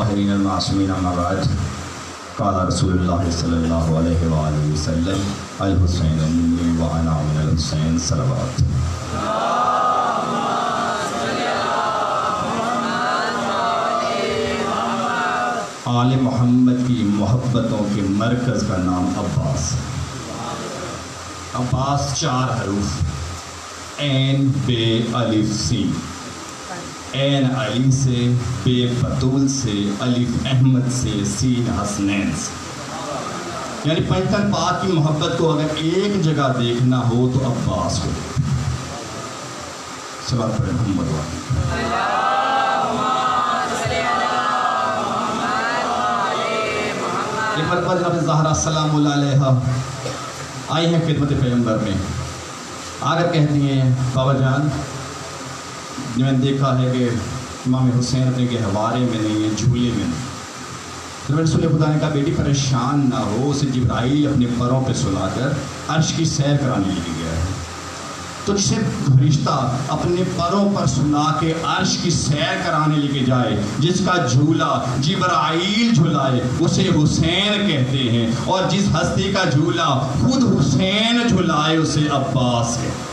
الطاهرين المعصومين أما بعد قال رسول الله صلى الله عليه وآله وسلم الحسين مني وأنا من الحسين صلوات. آل محمد کی محبتوں کے مرکز کا نام عباس. عباس 4 حروف عین بے الف سین. عین علی سے، بے بطول سے، الف احمد سے، سین حسنین سے. یعنی پنجتن پاک کی محبت کو اگر ایک جگہ دیکھنا ہو تو عباس کو دیکھنا. صلوات پر محمد والی. ایک مرتبہ جناب زہرا سلام اللہ علیہ آئی ہیں خدمت پیغمبر میں. آ کر کہتی ہیں بابا جان میں نے دیکھا ہے کہ امام حسین اپنے گہوارے میں نہیں ہیں، جھولے میں نہیں. رسول خدا نے کہا بیٹی پریشان نہ ہو، اسے جبرائیل اپنے پروں پہ سلا کر عرش کی سیر کرانے لے گیا ہے. تو جسے فرشتہ اپنے پروں پر سلا کے عرش کی سیر کرانے لے کے جائے، جس کا جھولا جبرائیل جھلائے اسے حسین کہتے ہیں، اور جس ہستی کا جھولا خود حسین جھلائے اسے عباس کہتے ہیں.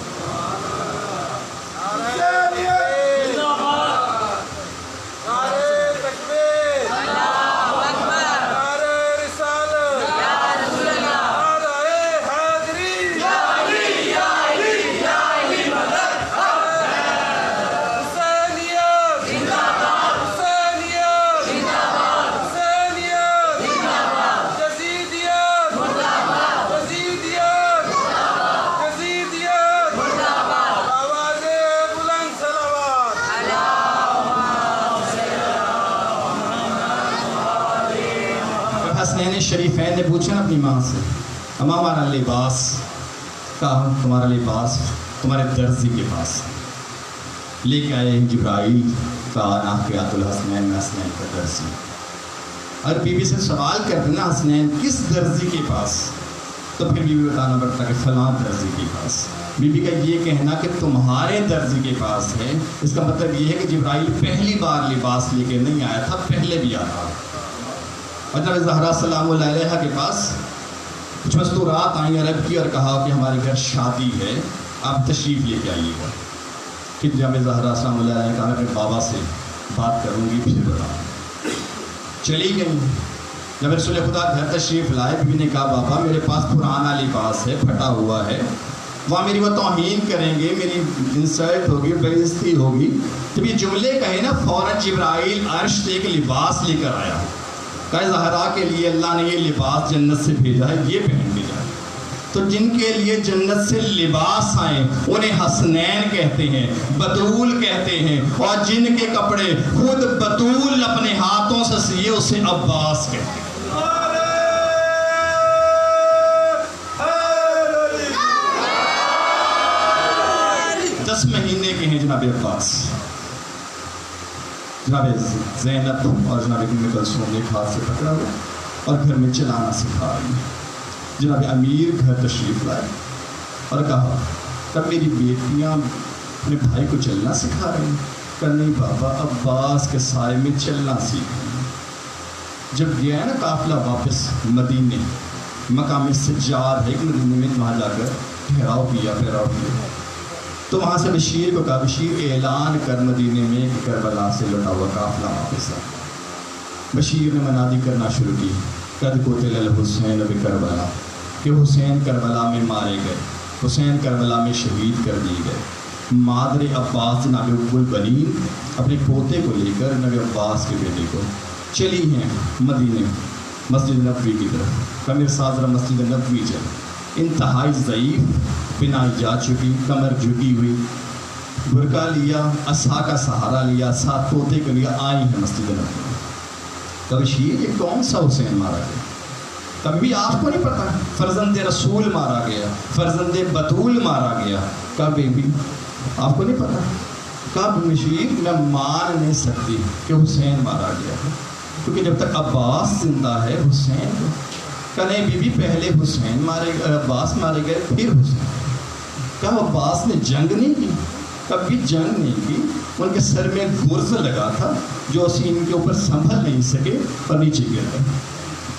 حسنین شریفین نے پوچھا نا اپنی ماں سے، اماں ہمارا لباس کہا، تمہارا لباس تمہارے درزی کے پاس. لے کے آئے جبرائیل کہا ناقیات الحسنین میں حسنین کا درزی. اور بی بی سے سوال کرتے نا حسنین کس درزی کے پاس، تو پھر بی بی بتانا پڑتا کہ فلاں درزی کے پاس. بی بی کا یہ کہنا کہ تمہارے درزی کے پاس ہے، اس کا مطلب یہ ہے کہ جبرائیل پہلی بار لباس لے کے نہیں آیا تھا، پہلے بھی آیا تھا. اور جناب زہرا سلام اللہ علیہ کے پاس کچھ مستورات آئیں عرب کی اور کہا کہ ہمارے گھر شادی ہے، آپ تشریف لے کے آئیے گا. کہ جناب زہرا سلام اللہ علیہ نے کہا میں اپنے بابا سے بات کروں گی پھر بتاؤں. چلی گئی. جب رسول خدا گھر تشریف لائے، بیوی نے کہا بابا میرے پاس پرانا لباس ہے، پھٹا ہوا ہے، وہاں میری وہ توہین کریں گے، میری انسلٹ ہوگی، بے عزتی ہوگی. جب یہ جملے کہے نا فوراً جبرائیل عرش سے ایک لباس لے کر آیا. کہ زہرا کے لیے اللہ نے یہ لباس جنت سے بھیجا ہے، یہ پہن کے جائے. تو جن کے لیے جنت سے لباس آئیں انہیں حسنین کہتے ہیں، بطول کہتے ہیں، اور جن کے کپڑے خود بطول اپنے ہاتھوں سے سیے اسے عباس کہتے ہیں. 10 مہینے کے ہیں جناب عباس. جناب زینب اور جناب ام کلثوم نے ایک ہاتھ سے پکڑا ہوا اور گھر میں چلانا سکھا رہی ہیں. جناب امیر گھر تشریف لائے اور کہا تب میری بیٹیاں اپنے بھائی کو چلنا سکھا رہی ہیں. کہ نہیں بابا عباس کے سائے میں چلنا سیکھیں. جب گیا ہے نا قافلہ واپس مدینے، مقام سجاد ہے کہ مدینے میں وہاں جا کر پھیراؤ کیا. تو وہاں سے بشیر کو کہا بشیر اعلان کر مدینے میں کہ کربلا سے لوٹا ہوا قافلہ واپس آ. بشیر نے منادی کرنا شروع کی قد قتل الحسین بکربلا، کہ حسین کربلا میں مارے گئے، حسین کربلا میں شہید کر دیے گئے. مادر عباس جناب ام البنین اپنے پوتے کو لے کر نبی عباس کے بیٹے کو چلی ہیں مدینے مسجد نبوی کی طرف. کمر سازرہ مسجد نبوی چل، انتہائی ضعیف، بنا جا چکی، کمر جھکی ہوئی، برقع لیا، عصا کا سہارا لیا، ساتھ طوطے کو لیا، آئی ہیں مسجد نبوی. کبھی شیر یہ کون سا حسین مارا گیا؟ کبھی آپ کو نہیں پتا فرزند رسول مارا گیا، فرزند بطول مارا گیا، کبھی بھی آپ کو نہیں پتا. کب مشیر میں مان نہیں سکتی کہ حسین مارا گیا ہے، کیونکہ جب تک عباس زندہ ہے حسین کو کہ نہیں بی بی پہلے حسین مارے گئے، عباس مارے گئے پھر حسین. کہا عباس نے جنگ نہیں کی، کبھی جنگ نہیں کی، ان کے سر میں گرز لگا تھا جو اسی ان کے اوپر سنبھل نہیں سکے اور نیچے گر گئے.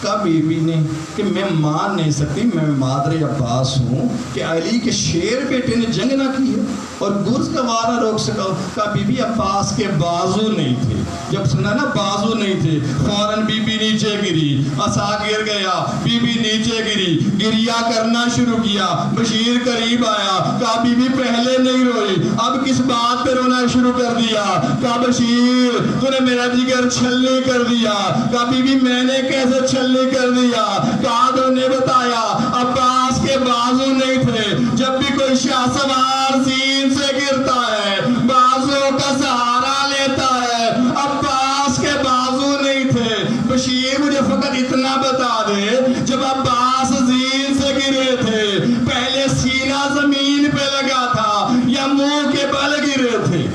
کہا بیوی نے کہ میں مان نہیں سکتی، میں مادر عباس ہوں کہ علی کے شیر بیٹے نے جنگ نہ کی ہے اور گرز کا وارہ روک سکا. کہا بی بی عباس کے بازو نہیں تھے. جب سنا نا بازو نہیں تھے، فوراً بی بی نیچے گری، عصا گر گیا، بی بی نیچے گری، گریا کرنا شروع کیا. بشیر قریب آیا، کہا بی بی پہلے نہیں روئی، اب کس بات پہ رونا شروع کر دیا؟ کہا بشیر تو نے میرا جگر چھلنی کر دیا. کہا بی بی میں نے کیسے چھلنی کر دیا؟ کہا تو نے بتایا عباس کے بازو نہیں تھے. جب بھی کوئی شاہ سوار زین سے گرتا ہے بازو کا سہارا لیتا ہے، عباس کے بازو نہیں تھے. بشیر مجھے فقط اتنا بتا دے، جب عباس زین سے گرے تھے پہلے سینہ زمین پہ لگا تھا یا منہ کے بل گرے تھے؟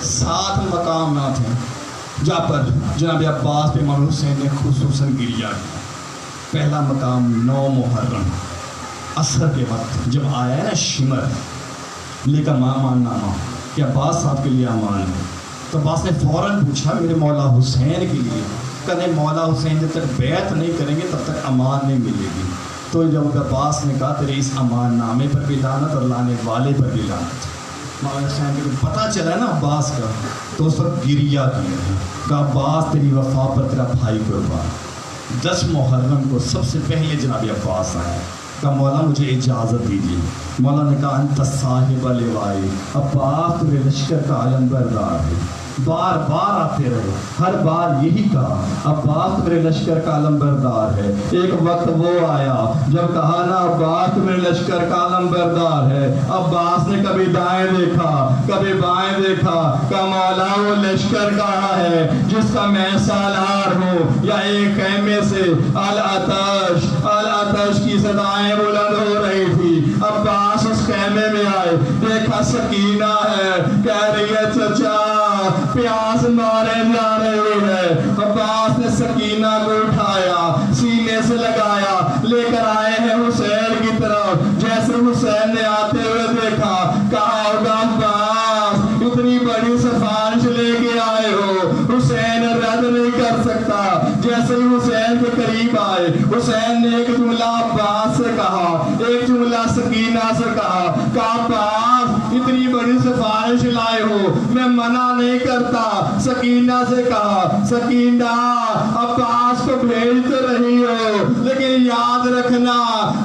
7 مقامات ہیں جہاں پر جناب عباس پہ امام حسین نے خصوصاً گریا کیا. پہلا مقام 9 محرم عصر کے وقت جب آیا ہے نا شمر لے کر امان نامہ کہ عباس صاحب کے لیے امان ہے، تو عباس نے فوراً پوچھا میرے مولا حسین کے لیے. کہنے مولا حسین جب تک بیعت نہیں کریں گے تب تک امان نہیں ملے گی. تو جب عباس نے کہا تیرے اس امان نامے پر بھی لعنت اور لانے والے پر بھی لعنت. مولا حسین کو پتہ چلا نا عباس کا، تو اس وقت گریا کیا. کہا عباس تیری وفا پر تیرا بھائی قربان. 10 محرم کو سب سے پہلے جناب عباس آئے. کہا مولا مجھے اجازت دیجیے. مولا نے کہا انت صاحب لوائی، عباس تمہیں لشکر کا علم بردار ہے. بار بار آتے رہے، ہر بار یہی کہا عباس تمہیں لشکر کا علم بردار ہے. ایک وقت وہ آیا جب کہا نا عباس تمہیں لشکر کا علم بردار ہے. عباس نے کبھی دائیں دیکھا کبھی بائیں دیکھا. کہا مولا وہ لشکر کہاں ہے جس کا میں سالار ہوں؟ یا ایک خیمے سے العطش العطش کی صدائیں بلند ہو رہی تھی. عباس اس خیمے میں آئے، دیکھا سکینہ ہے، کہہ رہی ہے چچا پیاس مارے جا رہے ہیں. عباس نے سکینہ کو اٹھایا، سینے سے لگایا، لے کر آئے ہیں حسین کی طرف. جیسے حسین نے آتے ہوئے دیکھا کہا ہوگا عباس اتنی بڑی سفارش لے کے آئے ہو، حسین رد نہیں کر سکتا. جیسے ہی حسین کے قریب آئے حسین نے ایک جملہ عباس سے کہا، ایک جملہ سکینہ سے کہا. کہا عباس اتنی بڑی سفارش لائے ہو، میں منع نہیں کرتا. سکینہ سے کہا سکینہ عباس کو بھیجتے رہی ہو لیکن یاد رکھنا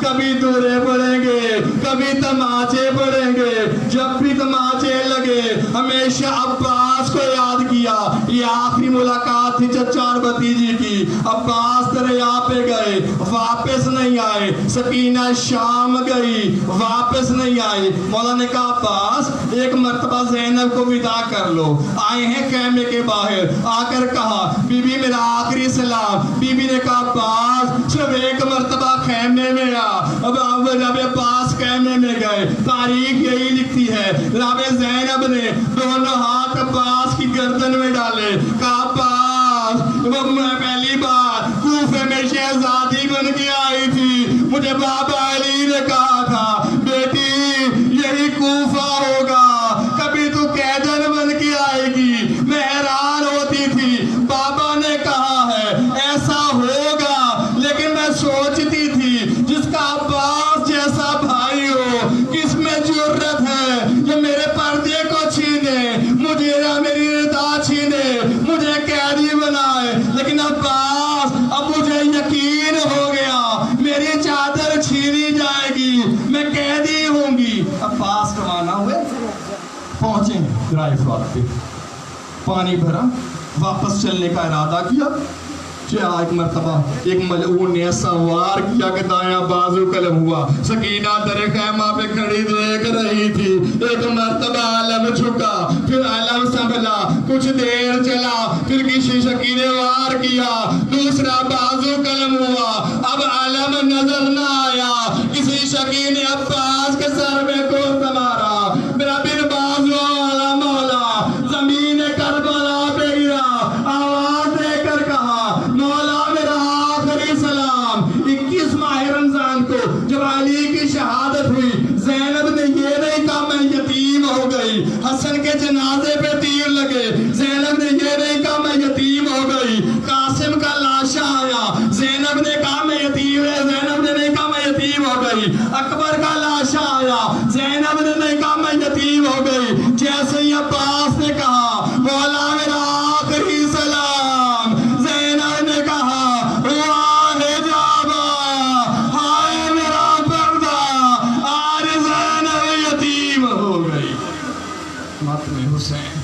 کبھی دورے پڑیں گے کبھی تماچے پڑیں گے. جب بھی تماچے لگے ہمیشہ عباس کو یاد کیا. یہ آخری ملاقات تھی چچا اور بھتیجی کی. عباس دریا پہ گئے واپس نہیں آئے. سکینہ شام گئی واپس نہیں آئی. مولا نے کہا عباس ایک مرتبہ زینب کو ودا کر لو. آئے ہیں خیمے کے باہر، آ کر کہا بی بی میرا آخری سلام. بی بی نے کہا عباس صرف ایک مرتبہ خیمے میں آ. اب جب عباس خیمے میں گئے تاریخ یہی لکھتی ہے جناب زینب نے دونوں ہاتھ عباس کی گردن میں ڈالے. کہا عباس میں پہلی بار کوفے میں شہزادی بن کے آئی تھی، مجھے بابا علی نے کہا تھا بیٹی یہی کوفہ ہوگا، کبھی تو قیدر بن کے آئے گی. میں حیران ہوتی تھی، بابا نے کہا ہے ایسا ہوگا، لیکن میں سوچتی تھی جس کا عباس جیسا بھائی ہو کس میں جرت ہے جو میرے پردے کو چھینے، مجھے میری رضا چھینے، مجھے قیدی بنائے. لیکن عباس اب مجھے یقین ہو گیا میری چادر چھینی جائے گی، میں قیدی ہوں گی. عباس روانہ ہوئے، پہنچے ڈرائیو فلاٹ پہ، پانی بھرا، واپس چلنے کا ارادہ کیا. ایک مرتبہ ایک ملعون نے سوار کیا کہ دایاں بازو قلم ہوا. سکینہ در خیمہ پہ کھڑی دیکھ رہی تھی. ایک مرتبہ علم جھکا، پھر علم سنبھلا، کچھ دیر چلا، پھر کسی شکی نے وار کیا، دوسرا بازو قلم ہوا. اب علم نظر نہ آیا، کسی شکی نے عباس کے سر میں گوتا مارا. میرا بن بازو والا مولا زمین کربلا پہ گرا، آواز دے کر کہا مولا میرا آخری سلام. 21 ماہ رمضان کو جب علی کی شہادت ہوئی زینب نے یہ نہیں کہا میں یتیم ہو گئی. حسن جنازے پہ تیر لگے، زینب نے یہ نہیں کہا میں یتیم ہو گئی، قاسم کا لاشا آیا، زینب نے کہا میں یتیم ہے، زینب نے نہیں کہا میں یتیم ہو گئی، اکبر کا لاشا آیا، زینب نے نہیں کہا میں یتیم ہو گئی، جیسے ہی عباس نے کہا مولا میرا آخری سلام، زینب نے کہا واہ جابا ہائے میرا پردہ، آج زینب یتیم ہو گئی۔ ماتم حسین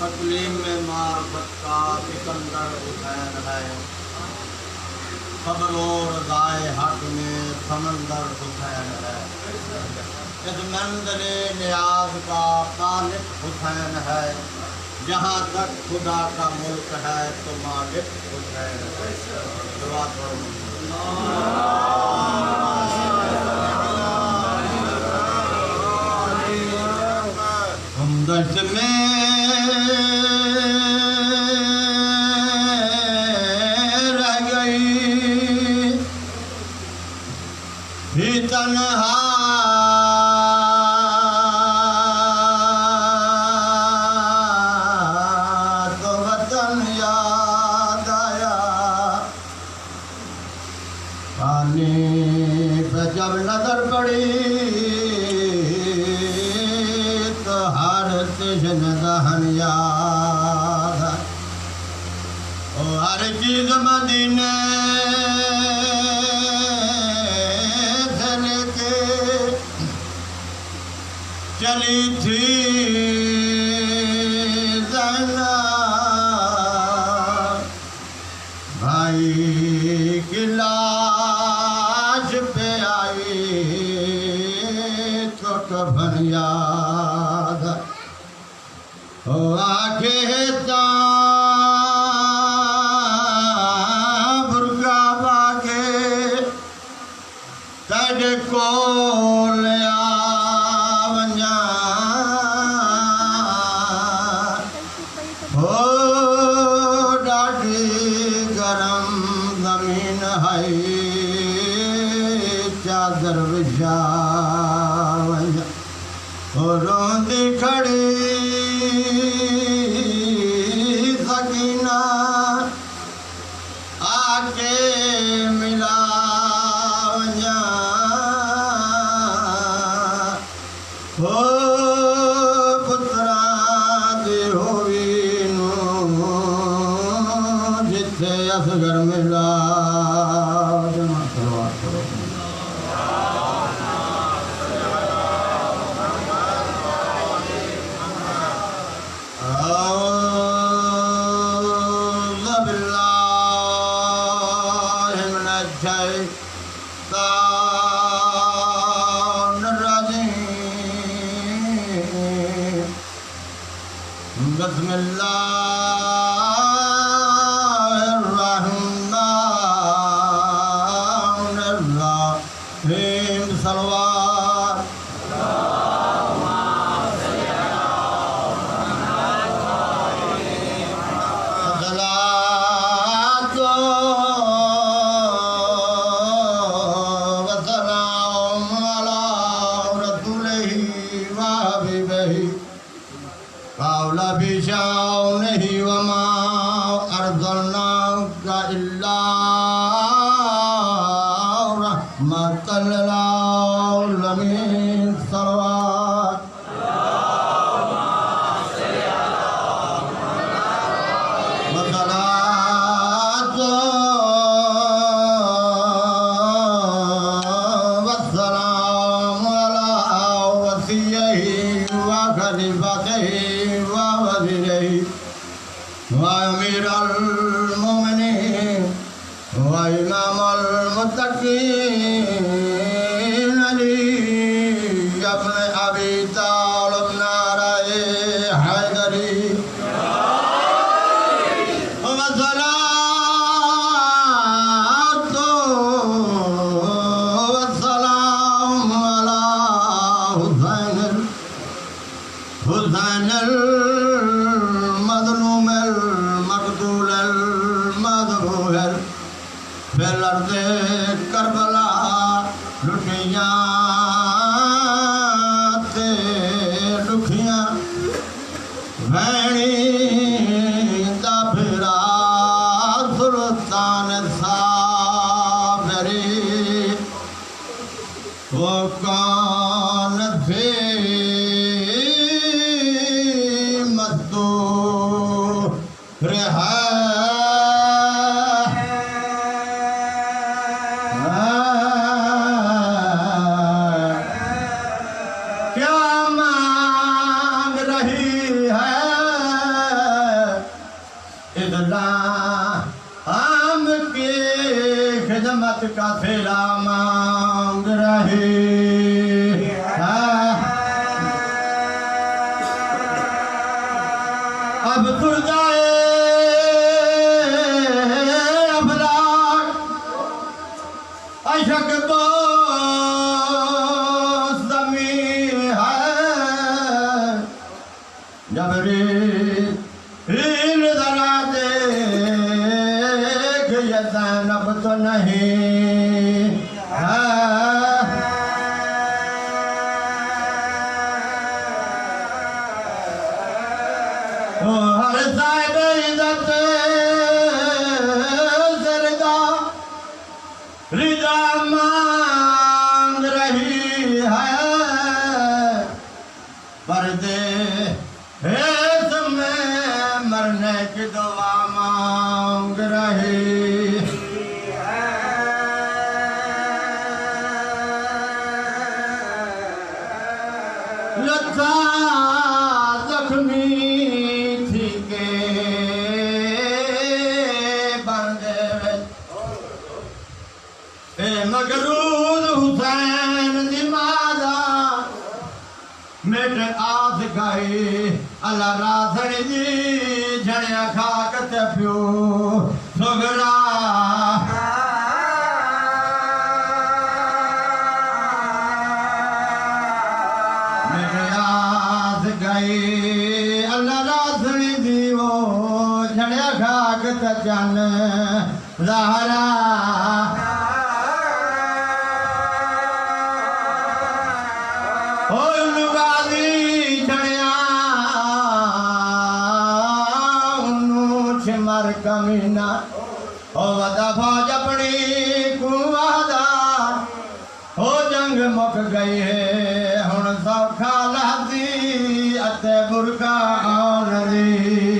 تکلیم میں معرفت کا سکندر حسین ہے، صبر و رضائے حق میں سمندر حسین ہے، اس منزل نیاز کا خالق حسین ہے، جہاں تک خدا کا ملک ہے تو مالک حسین ہے۔ دعا کرو۔ ہم دشت میں رہ گئی بھی تنہا، تو وطن یاد آیا، پانی پہ جب نظر پڑی تو ہر تشن دہن یاد، ہر چیز مدینے سے لے کے چلی تھی زینب، بھائی کی لاش پہ آئی تو کفن یاد، آنکھیں برگا باگے تج کو لیا ونجا، ہو ڈاڈی گرم زمین ہے، چادر بچھا ونجا، ہو روندی کھڑی سکینہ آکے ملا ونجا، ہو پترا دی ہوئی نو جتھے اصغر ملا، جمع صلوات کرو۔ بسم اللہ الرحمن الرحیم، صلوات قولا بشاؤنه وما أرسلناك إلا رحمة للعالمين، صلوات وصلاة والسلام على وصيه وخليفته ووزيره وأمير المؤمنين وإمام المتقين علي بن أبي طالب نارائن حيدري، رہا کیا مانگ رہی ہے اسلام کی خدمت کا صلہ مانگ رہی ہے اب سردائے افلاک عشق بوس زمین ہے جبریل ذرا دیکھ یہ زینب تو نہیں ہے ہر صاحب عزت زردہ رضا مانگ رہی ہے پردے اس میں مرنے کی دعا مانگ رہی ہے لطا زخمی مغرور حسین دی مادا مٹ آس گئی اللہ راسن دی جھڑیا کھاک تے پیو سگرا مٹ آس گئی اللہ راسن دی وہ جھڑیا کھاک تے جن زہرا مر کمینہ او ودا فوج اپنی کو وعدہ ہو جنگ مک گئی ہے ہن سوکھا لہدی اتے برکا آن دی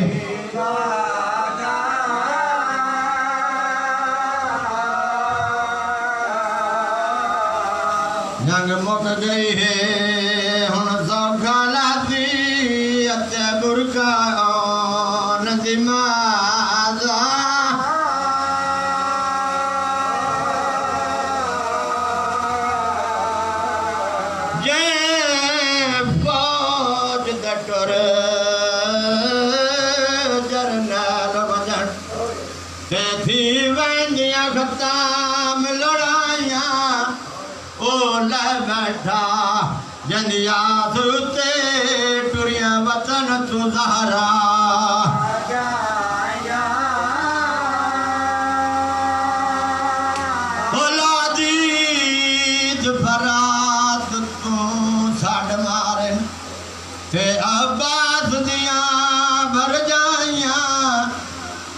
جنگ مک گئی ہے ہن سوکھا لہدی اتے برکا آن دی ختم لڑائیاں او لے بیٹھا جندیات تے ٹریاں وطن تو زہرا اولادی فرات تو ساڑ مارن تے عباس دیاں بھر جائیاں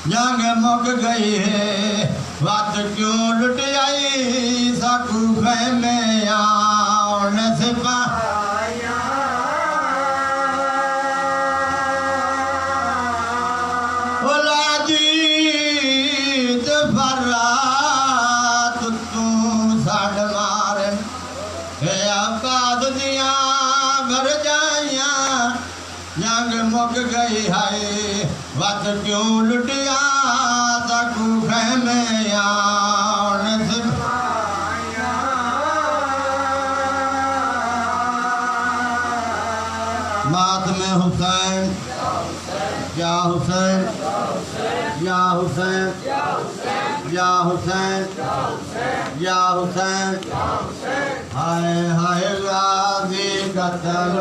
جنگ مک گئی ہے وقت کیوں لٹ آئی ساکو خیمے آن سپاہیاں اولادی فرات تو ساڑ مارن اے عباس دیاں بھر جائیاں جنگ مک گئی ہے وقت کیوں لٹ آئی ساکو خیمے آن سپاہیاں ماتم حسین یا حسین یا حسین یا حسین یا حسین ہائے ہائے غازی قتل